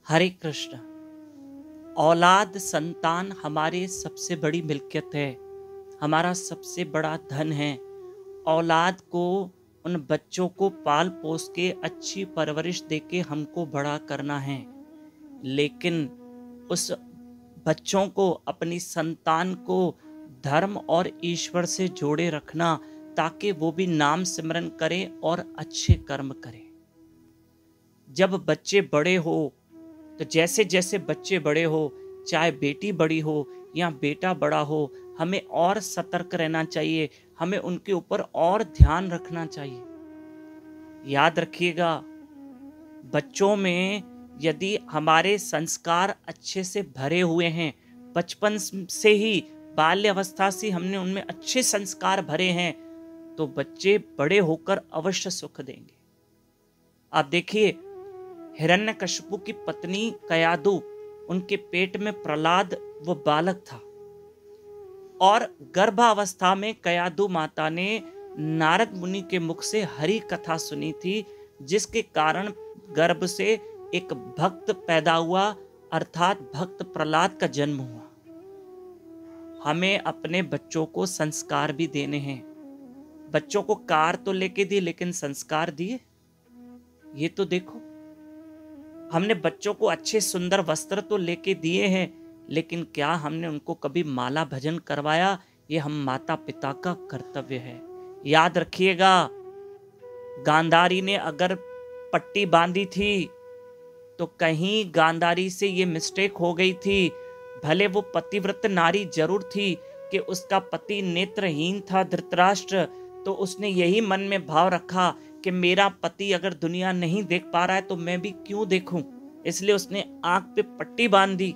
हरे कृष्ण। औलाद संतान हमारे सबसे बड़ी मिल्कियत है, हमारा सबसे बड़ा धन है। औलाद को, उन बच्चों को पाल पोस के अच्छी परवरिश देके हमको बड़ा करना है, लेकिन उस बच्चों को, अपनी संतान को धर्म और ईश्वर से जोड़े रखना, ताकि वो भी नाम सिमरन करे और अच्छे कर्म करे। जब बच्चे बड़े हो, तो जैसे जैसे बच्चे बड़े हो, चाहे बेटी बड़ी हो या बेटा बड़ा हो, हमें और सतर्क रहना चाहिए, हमें उनके ऊपर और ध्यान रखना चाहिए। याद रखिएगा, बच्चों में यदि हमारे संस्कार अच्छे से भरे हुए हैं, बचपन से ही, बाल्य अवस्था से हमने उनमें अच्छे संस्कार भरे हैं, तो बच्चे बड़े होकर अवश्य सुख देंगे। आप देखिए, हिरण्यकशिपु की पत्नी कयादु, उनके पेट में प्रहलाद वो बालक था, और गर्भावस्था में कयादु माता ने नारद मुनि के मुख से हरि कथा सुनी थी, जिसके कारण गर्भ से एक भक्त पैदा हुआ, अर्थात भक्त प्रहलाद का जन्म हुआ। हमें अपने बच्चों को संस्कार भी देने हैं। बच्चों को कार तो लेके दी, लेकिन संस्कार दिए? ये तो देखो, हमने बच्चों को अच्छे सुंदर वस्त्र तो लेके दिए हैं, लेकिन क्या हमने उनको कभी माला भजन करवाया? ये हम माता पिता का कर्तव्य है। याद रखिएगा, गांधारी ने अगर पट्टी बांधी थी तो कहीं गांधारी से ये मिस्टेक हो गई थी। भले वो पतिव्रत नारी जरूर थी कि उसका पति नेत्रहीन था धृतराष्ट्र, तो उसने यही मन में भाव रखा कि मेरा पति अगर दुनिया नहीं देख पा रहा है तो मैं भी क्यों देखूं, इसलिए उसने आंख पे पट्टी बांध दी।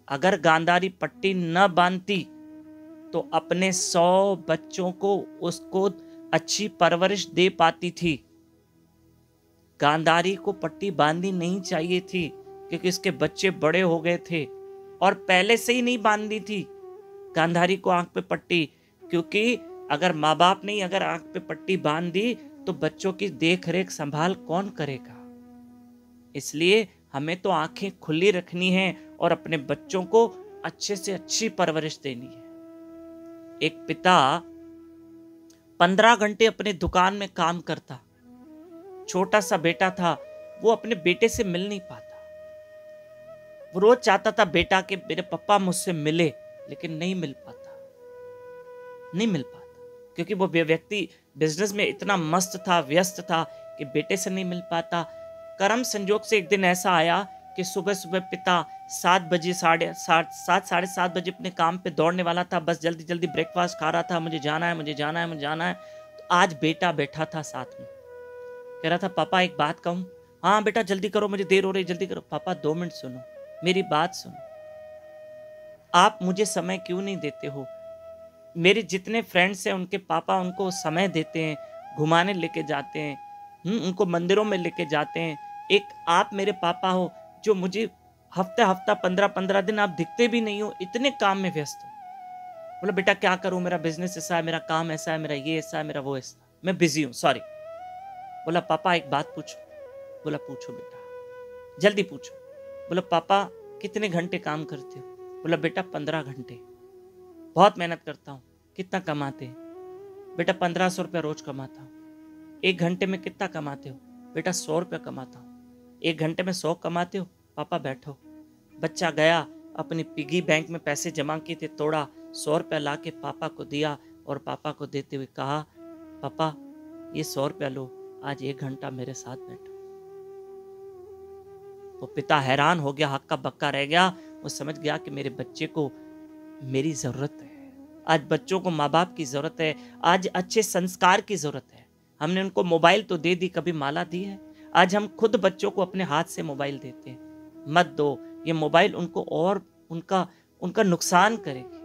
अगर गांधारी पट्टी न बांधती तो अपने 100 बच्चों को उसको अच्छी परवरिश दे पाती थी। गांधारी को पट्टी बांधनी नहीं चाहिए थी, क्योंकि उसके बच्चे बड़े हो गए थे, और पहले से ही नहीं बांधी थी गांधारी को आंख पे पट्टी, क्योंकि अगर माँ बाप ने अगर आंख पे पट्टी बांध दी तो बच्चों की देख रेख संभाल कौन करेगा। इसलिए हमें तो आंखें खुली रखनी है और अपने बच्चों को अच्छे से अच्छी परवरिश देनी है। एक पिता 15 घंटे अपने दुकान में काम करता, छोटा सा बेटा था, वो अपने बेटे से मिल नहीं पाता। वो रोज चाहता था बेटा कि मेरे पापा मुझसे मिले, लेकिन नहीं मिल पाता, क्योंकि वो व्यक्ति बिजनेस में इतना मस्त था, व्यस्त था कि बेटे से नहीं मिल पाता। कर्म संजोग से एक दिन ऐसा आया कि सुबह सुबह पिता 7 बजे, 7:30 बजे अपने काम पे दौड़ने वाला था, बस जल्दी जल्दी ब्रेकफास्ट खा रहा था, मुझे जाना है। तो आज बेटा बैठा था साथ में, कह रहा था पापा एक बात कहूं? हाँ बेटा जल्दी करो, मुझे देर हो रही, जल्दी करो। पापा 2 मिनट सुनो, मेरी बात सुनो। आप मुझे समय क्यों नहीं देते हो? मेरे जितने फ्रेंड्स हैं उनके पापा उनको समय देते हैं, घुमाने लेके जाते हैं, उनको मंदिरों में लेके जाते हैं। एक आप मेरे पापा हो जो मुझे हफ्ता 15 दिन आप दिखते भी नहीं हो, इतने काम में व्यस्त हो। बोला बेटा क्या करूं, मेरा बिजनेस ऐसा है, मेरा काम ऐसा है, मेरा ये ऐसा है, मेरा वो ऐसा, मैं बिजी हूं, सॉरी। बोला पापा एक बात पूछो? बोला पूछो बेटा, जल्दी पूछो। बोला पापा कितने घंटे काम करते हो? बोला बेटा 15 घंटे। बहुत मेहनत करता हूँ। कितना कमाते हैं? बेटा 1500 रुपया रोज कमाता हूँ। 1 घंटे में कितना कमाते हो? बेटा 100 रुपया कमाता हूँ। 1 घंटे में 100 कमाते हो? पापा बैठो। बच्चा गया, अपनी पिगी बैंक में पैसे जमा किए थे, तोड़ा, 100 रुपया ला के पापा को दिया, और पापा को देते हुए कहा पापा ये 100 रुपया लो, आज 1 घंटा मेरे साथ बैठो। वो पिता हैरान हो गया, हक्का बक्का रह गया। वो समझ गया कि मेरे बच्चे को मेरी जरूरत है। आज बच्चों को माँ बाप की जरूरत है, आज अच्छे संस्कार की जरूरत है। हमने उनको मोबाइल तो दे दी, कभी माला दी है? आज हम खुद बच्चों को अपने हाथ से मोबाइल देते हैं। मत दो, ये मोबाइल उनको और उनका नुकसान करेगी।